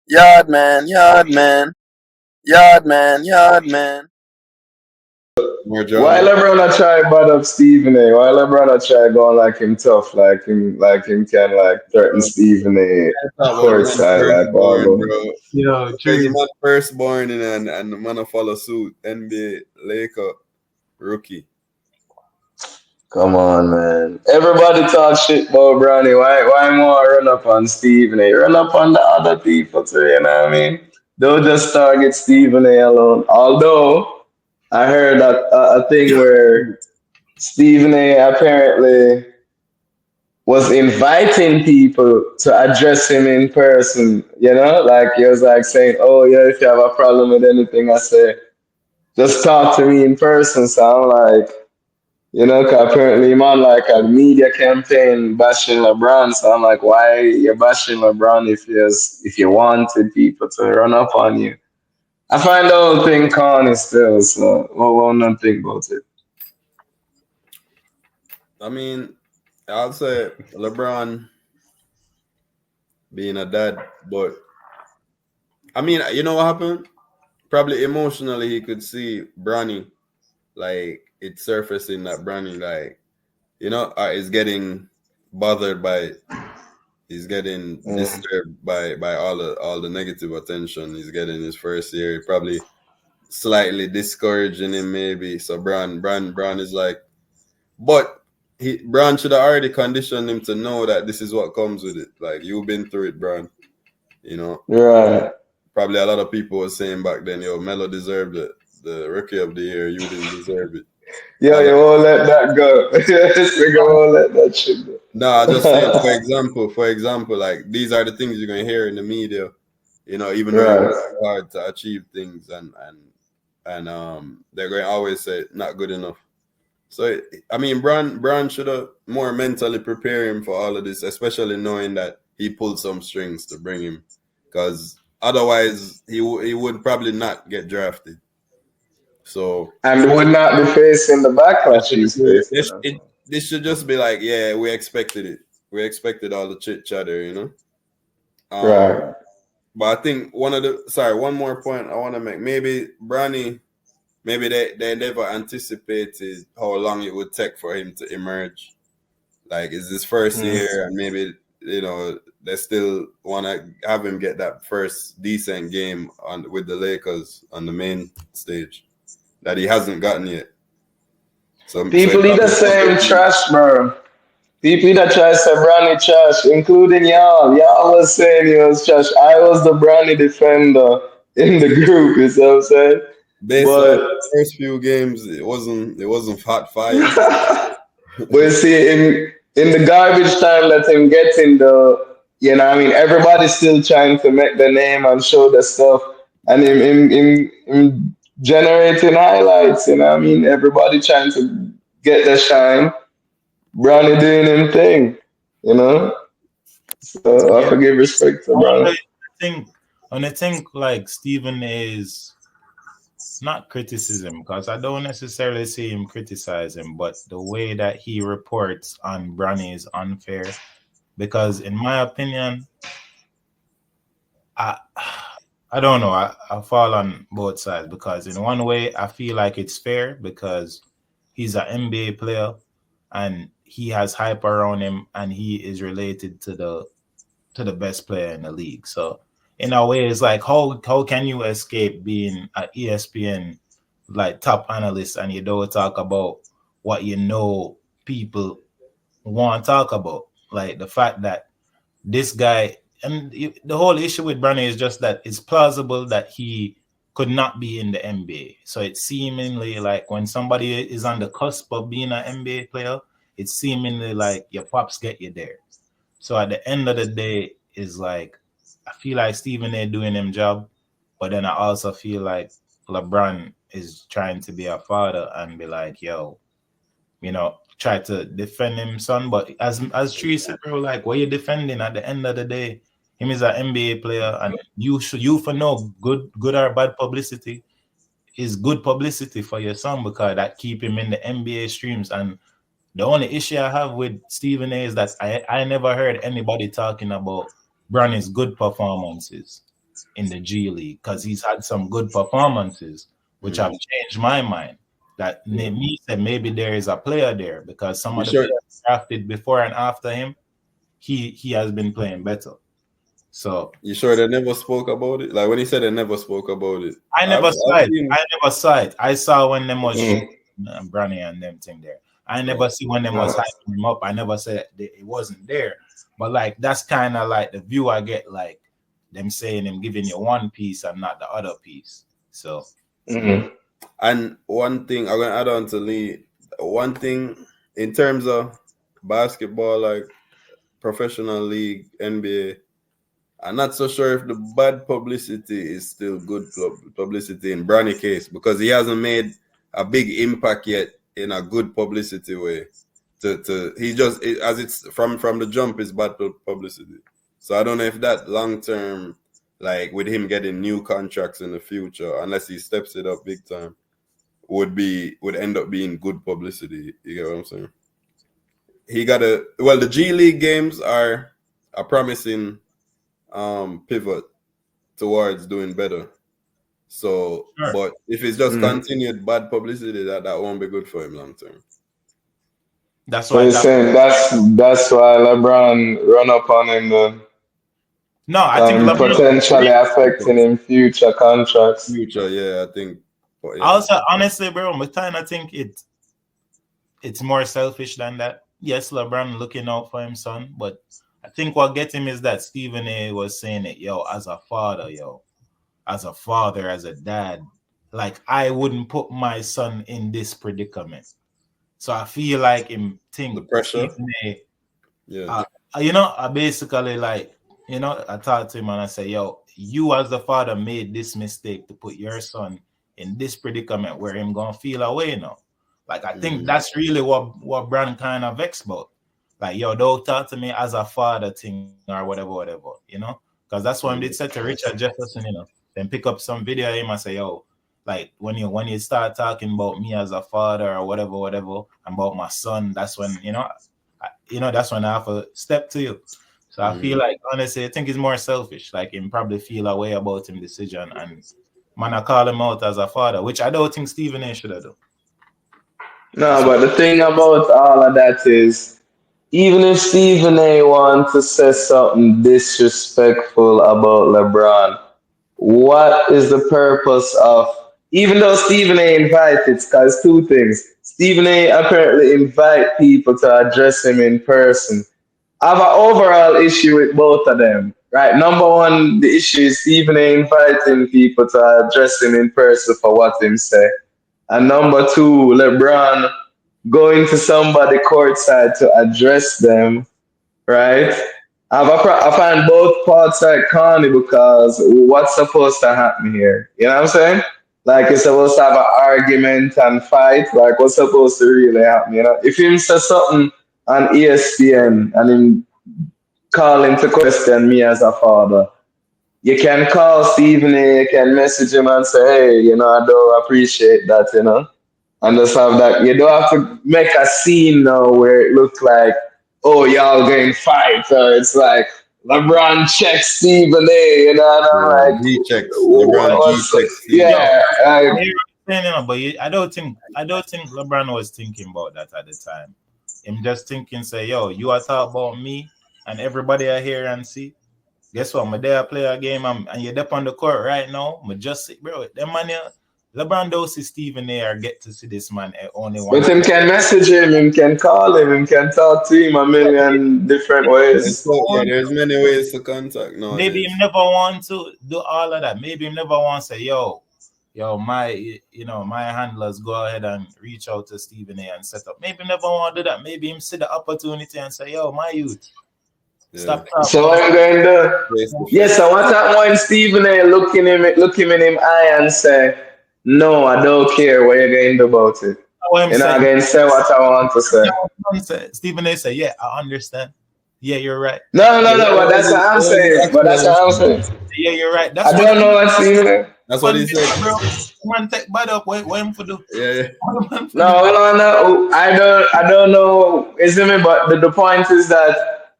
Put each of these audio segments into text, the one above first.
Yard man, yard man, yard man, yard man. More Why drama. Lebron a try bad up Stephen A? Why Lebron a try going like him tough, like him can like threaten Bro, Stephen A talk about the man courtside, like all firstborn, go. bro. Yo, There's a Trees. man firstborn and the man a follow suit. NBA Laker rookie. Come on, man. Everybody talk shit about Bronny. Why more run up on Stephen A? Run up on the other people too, you know what I mean? Don't just target Stephen A alone. Although I heard that a thing where Stephen A apparently was inviting people to address him in person, you know? Like he was like saying, oh yeah, if you have a problem with anything, I say, just talk to me in person. So I'm like, cause apparently I'm on like a media campaign bashing LeBron. So I'm like, why you bashing LeBron if you wanted people to run up on you? I find the whole thing corny still, so what not think about it. I mean, I'll say LeBron being a dad, but I mean, you know what happened? Probably emotionally, he could see Bronny, like it's surfacing that Bronny, like is getting bothered by, he's getting Mm. disturbed by all the negative attention he's getting his first year. Probably slightly discouraging him, maybe. So Brown is like, but Brown should have already conditioned him to know that this is what comes with it. Like you've been through it, Brown. You know, Right. probably a lot of people were saying back then, yo, Mello deserved it. The rookie of the year, you didn't deserve it. Yo, All you that. won't let that go. This nigga won't let that shit go. No, I just saying, for example, like these are the things you're gonna hear in the media. Even though you Right. work hard to achieve things, and they're going to always say not good enough. So I mean, Brown should have more mentally prepare him for all of this, especially knowing that he pulled some strings to bring him, because otherwise he would probably not get drafted. So And would not be facing the they backlash should, he's facing. this, it, this should just be like, yeah, we expected it. We expected all the chit chatter. Right. But I think one more point I want to make. Maybe Bronny, maybe they never anticipated how long it would take for him to emerge. Like, it's his first Mm. year, and maybe they still want to have him get that first decent game on with the Lakers on the main stage that he hasn't gotten yet. So it People probably either won't saying take him. trash, bro. People that try to say Brownie trash, including y'all. Y'all was saying he was trash. I was the Brownie defender in the group, you see what I'm saying? Based on But the first few games, it wasn't hot fire. but you see, in the garbage time that him getting what I mean, everybody's still trying to make the name and show the stuff, and him generating highlights, what I mean, everybody trying to get the shine. Brownie doing him thing, you know. So I Yeah. forgive respect to I wonder Brownie. if I think like Stephen is not criticism, because I don't necessarily see him criticize him, but the way that he reports on Bronny is unfair. Because in my opinion, I I don't know. I fall on both sides because in one way I feel like it's fair because he's an NBA player and he has hype around him and he is related to the best player in the league. So in a way, it's like how can you escape being an ESPN like top analyst and you don't talk about what people want to talk about, like the fact that this guy and the whole issue with Bronny is just that it's plausible that he could not be in the NBA. So it's seemingly like when somebody is on the cusp of being an NBA player, it's seemingly like your pops get you there. So at the end of the day, is like I feel like Stephen A doing him job, but then I also feel like LeBron is trying to be a father and be like, yo, try to defend him, son. But as Tree said, bro, like what you defending at the end of the day, him is an NBA player, and you for no good or bad publicity is good publicity for your son because that keep him in the NBA streams. And the only issue I have with Stephen A is that I never heard anybody talking about Bronny's good performances. in the G League because he's had some good performances, which have changed my mind. That me said maybe there is a player there because some of the players drafted before and after him, he has been playing better. So you sure they never spoke about it? Like when he said they never spoke about it, I never saw it. I saw when them was Bronny and them thing there. I never see when them was hyping him up. I never said it wasn't there. But like that's kind of like the view I get, like them saying them giving you one piece and not the other piece. So and one thing I'm gonna add on to Lee, one thing in terms of basketball, like professional league, NBA, I'm not so sure if the bad publicity is still good publicity in Bronny case because he hasn't made a big impact yet in a good publicity way. He just as it's from the jump is bad publicity. So I don't know if that long term, like with him getting new contracts in the future, unless he steps it up big time, would end up being good publicity. You get what I'm saying? He got the G League games are a promising pivot towards doing better. So, but if it's just continued bad publicity, that won't be good for him long term. That's So why you're saying that's why LeBron run up on him then. No, I think LeBron potentially affecting him future contracts. Yeah, I think. Yeah. Also, honestly, bro, I kind of think it's more selfish than that. Yes, LeBron looking out for his son, but I think what gets him is that Stephen A was saying it, as a father, as a dad, like I wouldn't put my son in this predicament. So I feel like him think the pressure. Stephen A, I basically like, I talked to him and I say, you as the father made this mistake to put your son in this predicament where him gonna feel away now. Like I think that's really what Brand kind of vexed about. Like, don't talk to me as a father thing or whatever, because that's what I did say to Richard Jefferson, then pick up some video of him and say, like when you start talking about me as a father or whatever, about my son, that's when, that's when I have to step to you. So I feel like, honestly, I think it's more selfish. Like him probably feel a way about him decision and man, I call him out as a father, which I don't think Stephen A should have done. No, but the thing about all of that is, even if Stephen A wants to say something disrespectful about LeBron, what is the purpose of, even though Stephen A invited, because two things. Stephen A apparently invite people to address him in person. I have an overall issue with both of them. Right, number one, the issue is Stephen A inviting people to address him in person for what him say. And number two, LeBron going to somebody courtside to address them, right? I find both parts like corny because what's supposed to happen here? You know what I'm saying? Like you're supposed to have an argument and fight. Like what's supposed to really happen? If him says something on ESPN and him call him to question me as a father, you can call Stephen A, you can message him and say, hey, I don't appreciate that, and just have that. You don't have to make a scene now where it looks like, oh, y'all going to fight. So it's like LeBron checks Stephen A, and I'm like, he checks. LeBron checks. Yeah. But I don't think LeBron was thinking about that at the time. Him just thinking, say, you are talking about me and everybody I hear and see. Guess what? My day I play a game and you're up on the court right now. I just say, bro, them man here, LeBron don't see Stephen A or get to see this man only one. But him can message him can call him can talk to him a million different ways. There's many ways to contact. No, maybe him never want to do all of that. Maybe him never want to say, my handlers go ahead and reach out to Stephen A and set up. Maybe him never want to do that. Maybe him see the opportunity and say, my youth. Yeah. Stop. So I'm going to. Yes, I want that when Stephen A look him in him eye and say, no, I don't care what you're going to do about it. I'm going to say what I want to say. Stephen A say, yeah, I understand. Yeah, you're right. No, but that's what I'm saying. Yeah, you're right. I don't know what Stephen A. That's what he said. Bro, man, take bad up. What him for do? Yeah. No. I don't know. Isn't it? But the point is that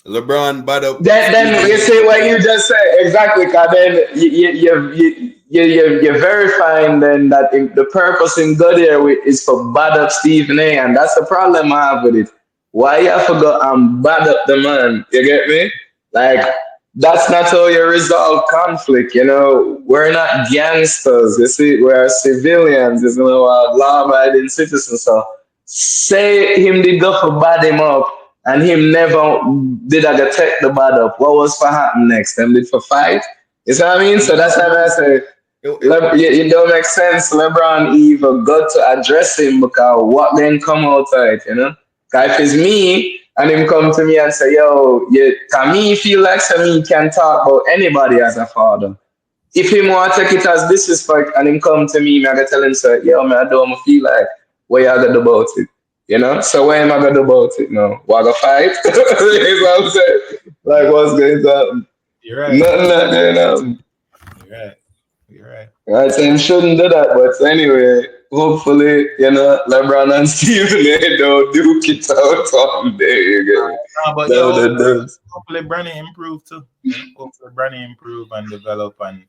LeBron bad up. Then you say what you just said exactly, cause then you're verifying then that the purpose in God here is for bad up Stephen A, and that's the problem I have with it. Why you forgot bad up the man? You get me? Like that's not how you resolve conflict. You know, we're not gangsters. You see, we're civilians. You know, law-abiding citizens. So say him did go for bad him up and him never did I get take the bad up. What was for happen next? Them did for fight. You see what I mean? So that's why I say it don't make sense. LeBron even got to address him because what then come outside, you know? Cause if it's me and him come to me and say, yo, can me feel like so me can talk about anybody as a father. If him want to take it as disrespect and him come to me, I gotta tell him, say, yo, man, I don't feel like what you gotta do about it. You know? So what am I gonna do about it now? What I gonna fight? You know what I'm saying? Like what's going on? You're right. Nothing like that. You're right. You're right. Right, so him shouldn't do that, but anyway, hopefully, you know, LeBron and Stephen A don't duke it out on there. You get me? But No. hopefully Bronny improve too. You know? Hopefully Bronny improve and develop, and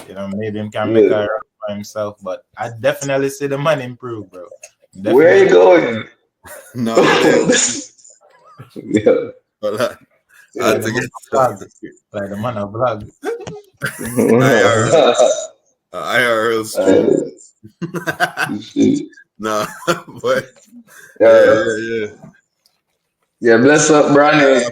you know maybe him can make a run for himself. But I definitely see the man improve, bro. Definitely. Where are you going? No. Yeah. But I had to get like the man of vlog. IRL stream. No, but yeah. Yeah, bless up, Bronny.